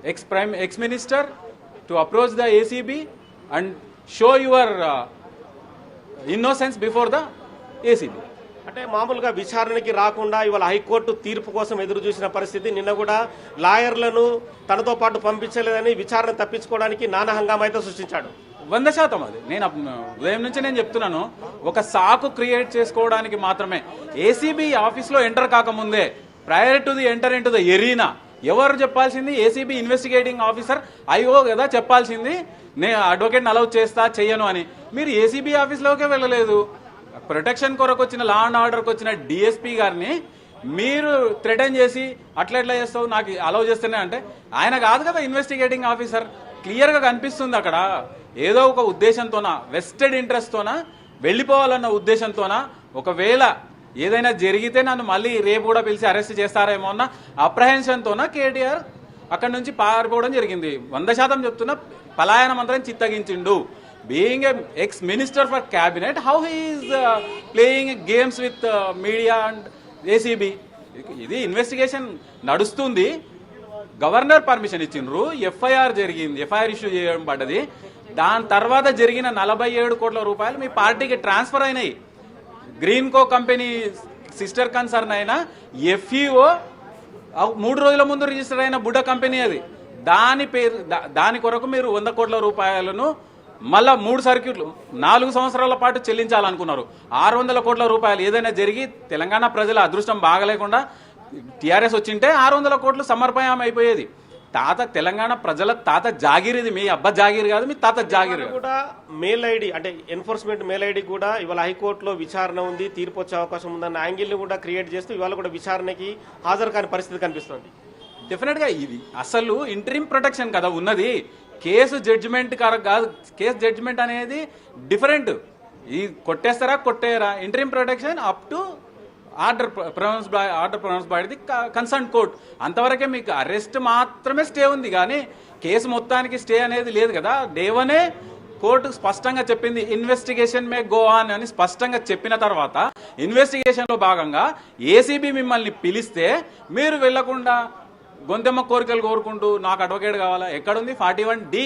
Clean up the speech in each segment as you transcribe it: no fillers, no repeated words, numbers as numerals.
ex-minister to approach the ACB and show your innocence before the ACB. అంటే మామూలుగా విచారణకి రాకుండా ఇవాళ హైకోర్టు తీర్పు కోసం ఎదురు చూసిన పరిస్థితి. నిన్న కూడా లాయర్లను తనతో పాటు పంపించలేదని విచారణ తప్పించుకోవడానికి నానా హంగామా అయితే సృష్టించాడు. 100% అది నేను ఉదయం నుంచి నేను చెప్తున్నాను, ఒక సాకు క్రియేట్ చేసుకోవడానికి మాత్రమే. ఏసీబీ ఆఫీస్లో ఎంటర్ కాకముందే prior to the enter in to the arena ఎవరు చెప్పాల్సింది? ఏసీబీ ఇన్వెస్టిగేటింగ్ ఆఫీసర్ ఐఓ కదా చెప్పాల్సింది, నేను అడ్వకేట్ని అలౌ చేస్తా చెయ్యను అని. మీరు ఏసీబీ ఆఫీస్లోకే వెళ్ళలేదు. ప్రొటెక్షన్ కొరకు వచ్చిన లా అండ్ ఆర్డర్కి వచ్చిన డిఎస్పీ గారిని మీరు థ్రెటన్ చేసి అట్లా ఎట్లా చేస్తావు, నాకు అలౌ చేస్తేనే అంటే ఆయన కాదు కదా ఇన్వెస్టిగేటింగ్ ఆఫీసర్. క్లియర్గా కనిపిస్తుంది అక్కడ ఏదో ఒక ఉద్దేశంతోన, వెస్టెడ్ ఇంట్రెస్ట్తోన వెళ్ళిపోవాలన్న ఉద్దేశంతోన, ఒకవేళ ఏదైనా జరిగితే నన్ను మళ్ళీ రేపు కూడా పిలిచి అరెస్ట్ చేస్తారేమో అన్న అప్రహెన్షన్తోన కేటీఆర్ అక్కడి నుంచి పారిపోవడం జరిగింది. 100% చెప్తున్నా, పలాయన మంత్రం చిత్తగించిండు. Being ex minister for cabinet, how he is playing games with media and ACB. ఇది ఇన్వెస్టిగేషన్ నడుస్తుంది. గవర్నర్ పర్మిషన్ ఇచ్చిండ్రు, ఎఫ్ఐఆర్ జరిగింది, ఎఫ్ఐఆర్ ఇష్యూ చేయడం పడ్డది. దాని తర్వాత జరిగిన 47 కోట్ల రూపాయలు మీ పార్టీకి ట్రాన్స్ఫర్ అయినాయి. గ్రీన్ కో కంపెనీ సిస్టర్ కన్సర్న్ అయిన ఎఫ్ఈఓ 3 రోజుల ముందు రిజిస్టర్ అయిన బుడ్డ కంపెనీ అది. దాని కొరకు మీరు 100 కోట్ల రూపాయలను మళ్ళా 3 సర్క్యూట్లు 4 సంవత్సరాల పాటు చెల్లించాలనుకున్నారు. 600 కోట్ల రూపాయలు ఏదైనా జరిగి తెలంగాణ ప్రజల అదృష్టం బాగలేకుండా టీఆర్ఎస్ వచ్చింటే 600 కోట్లు సమర్పయం అయిపోయేది. తెలంగాణ ప్రజల తాత జాగీర్, ఇది మీ అబ్బా జాగీర్ కాదు, మీ తాత జాగీర్. కూడా మెయిల్ ఐడి అంటే ఎన్ఫోర్స్మెంట్ మెయిల్ ఐడి కూడా ఇవాళ హైకోర్టులో విచారణ ఉంది, తీర్పు వచ్చే అవకాశం ఉందన్న యాంగిల్ని కూడా క్రియేట్ చేస్తూ ఇవాళ కూడా విచారణకి హాజరు కాని పరిస్థితి కనిపిస్తుంది. డెఫినెట్గా ఇది అసలు ఇంటరిమ్ ప్రొటెక్షన్ కదా ఉన్నది, కేసు జడ్జిమెంట్ కాదు. కేసు జడ్జిమెంట్ అనేది డిఫరెంట్. ఈ కొట్టేస్తారా కొట్టేయరా, interim protection up to order pronounce by the concern court. అంతవరకే మీకు అరెస్ట్ మాత్రమే స్టే ఉంది, కానీ కేసు మొత్తానికి స్టే అనేది లేదు కదా. డే 1 కోర్టు స్పష్టంగా చెప్పింది, ఇన్వెస్టిగేషన్ మే గో ఆన్ అని స్పష్టంగా చెప్పిన తర్వాత ఇన్వెస్టిగేషన్లో భాగంగా ఏసీబీ మిమ్మల్ని పిలిస్తే మీరు వెళ్లకుండా గొంతెమ్మ కోరికలు కోరుకుంటూ నాకు అడ్వకేట్ కావాలా, ఎక్కడుంది? 41D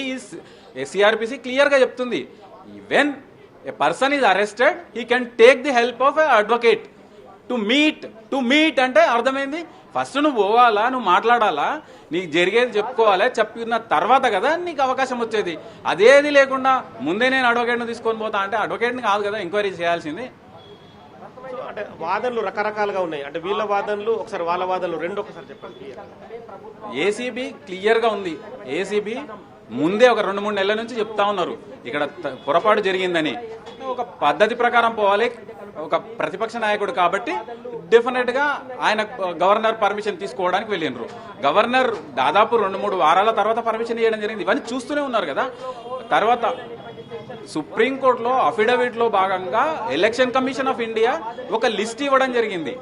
సిఆర్పిసి క్లియర్గా చెప్తుంది, when a person is arrested he can take the help of a advocate to meet అంటే అర్థమైంది. ఫస్ట్ నువ్వు పోవాలా, నువ్వు మాట్లాడాలా, నీకు జరిగేది చెప్పుకోవాలి, చెప్పిన తర్వాత కదా నీకు అవకాశం వచ్చేది. అదేది లేకుండా ముందే నేను అడ్వకేట్ను తీసుకొని పోతా అంటే అడ్వకేట్ని కాదు కదా ఎంక్వైరీ చేయాల్సింది. అంటే వాదనలు రకరకాలుగా ఉన్నాయి, అంటే వీళ్ళ వాదనలు ఒకసారి, వాళ్ళ వాదనలు రెండు ఒకసారి చెప్పండి. ఏసీబీ క్లియర్గా ఉంది. ఏసీబీ ముందే ఒక 2-3 నెలల నుంచి చెప్తా ఉన్నారు ఇక్కడ పొరపాటు జరిగిందని. ఒక పద్ధతి ప్రకారం పోవాలి. ఒక ప్రతిపక్ష నాయకుడు కాబట్టి డెఫినెట్గా ఆయన గవర్నర్ పర్మిషన్ తీసుకోవడానికి వెళ్ళినారు. గవర్నర్ దాదాపు 2-3 వారాల తర్వాత పర్మిషన్ ఇవ్వడం జరిగింది. ఇవన్నీ చూస్తూనే ఉన్నారు కదా. తర్వాత సుప్రీంకోర్టులో అఫిడవిట్లో భాగంగా ఎలక్షన్ కమిషన్ ఆఫ్ ఇండియా ఒక లిస్ట్ ఇవ్వడం జరిగింది.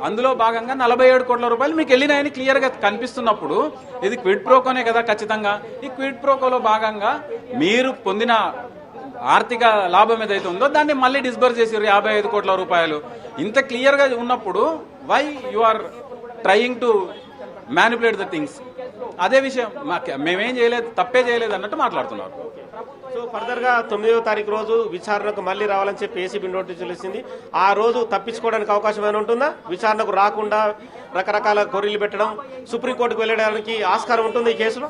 అందులో భాగంగా 47 కోట్ల రూపాయలు మీకు వెళ్ళినాయని క్లియర్గా కనిపిస్తున్నప్పుడు ఇది క్విడ్ ప్రోకోనే కదా ఖచ్చితంగా. ఈ క్విడ్ ప్రోకోలో భాగంగా మీరు పొందిన ఆర్థిక లాభం ఏదైతే ఉందో దాన్ని మళ్ళీ డిస్బర్స్ చేసారు 55 కోట్ల రూపాయలు. ఇంత క్లియర్గా ఉన్నప్పుడు why you are trying to manipulate the things? అదే విషయం, మేమేం చేయలేదు, తప్పే చేయలేదు అన్నట్టు మాట్లాడుతున్నారు. సో ఫర్దర్గా 9వ తారీఖు రోజు విచారణకు మళ్ళీ రావాలని చెప్పి ఏసీబీ నోటీసులు ఇచ్చింది. ఆ రోజు తప్పించుకోవడానికి అవకాశం ఏమైనా ఉంటుందా? విచారణకు రాకుండా రకరకాల కొర్రీలు పెట్టడం, సుప్రీంకోర్టుకు వెళ్ళడానికి ఆస్కారం ఉంటుంది ఈ కేసులో?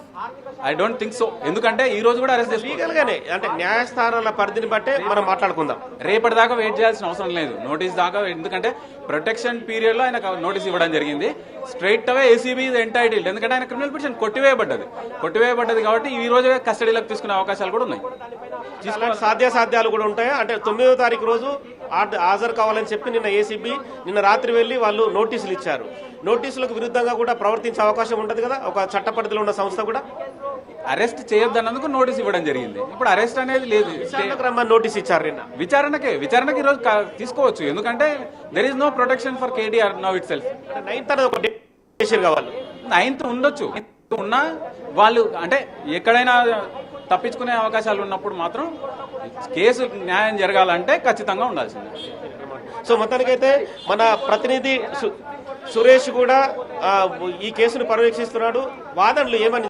I don't think so. ఎందుకంటే ఈ రోజు కూడా అరెస్ట్ లీగల్ గానే, అంటే న్యాయస్థానాల పరిధిని బట్టే మనం మాట్లాడుకుందాం. రేపటి దాకా వెయిట్ చేయాల్సిన అవసరం లేదు, నోటీస్ దాకా. ఎందుకంటే ప్రొటెక్షన్ పీరియడ్ లో ఆయన నోటీస్ ఇవ్వడం జరిగింది. Straight away ACB is entitled, ఎందుకంటే ఆయన క్రిమినల్ పిటిషన్ కొట్టివేయబడ్డది కాబట్టి ఈ రోజు కస్టడీలోకి తీసుకునే అవకాశాలు కూడా ఉన్నాయి. సాధ్యాలు కూడా ఉంటాయా? అంటే 9వ తారీఖు రోజు హాజరు కావాలని చెప్పి నిన్న ఏసీబీ నిన్న రాత్రి వెళ్లి వాళ్ళు నోటీసులు ఇచ్చారు. నోటీసులకు విరుద్ధంగా కూడా ప్రవర్తించే అవకాశం ఉంటుంది కదా ఒక చట్ట పరిధిలో ఉన్న సంస్థ కూడా. అరెస్ట్ చేయొద్దన్నందుకు నోటీస్ ఇవ్వడం జరిగింది. ఇప్పుడు అరెస్ట్ అనేది లేదు, నోటీస్ ఇచ్చారు నిన్న. విచారణకి ఈరోజు తీసుకోవచ్చు, ఎందుకంటే there is no protection for KTR now itself. 9th ఉండొచ్చు, ఉన్నా వాళ్ళు అంటే ఎక్కడైనా తప్పించుకునే అవకాశాలు ఉన్నప్పుడు మాత్రం కేసు న్యాయం జరగాలంటే ఖచ్చితంగా ఉండాల్సిందే. సో మొత్తానికైతే మన ప్రతినిధి సురేష్ కూడా ఈ కేసును పర్యవేక్షిస్తున్నాడు. వాదనలు ఏమని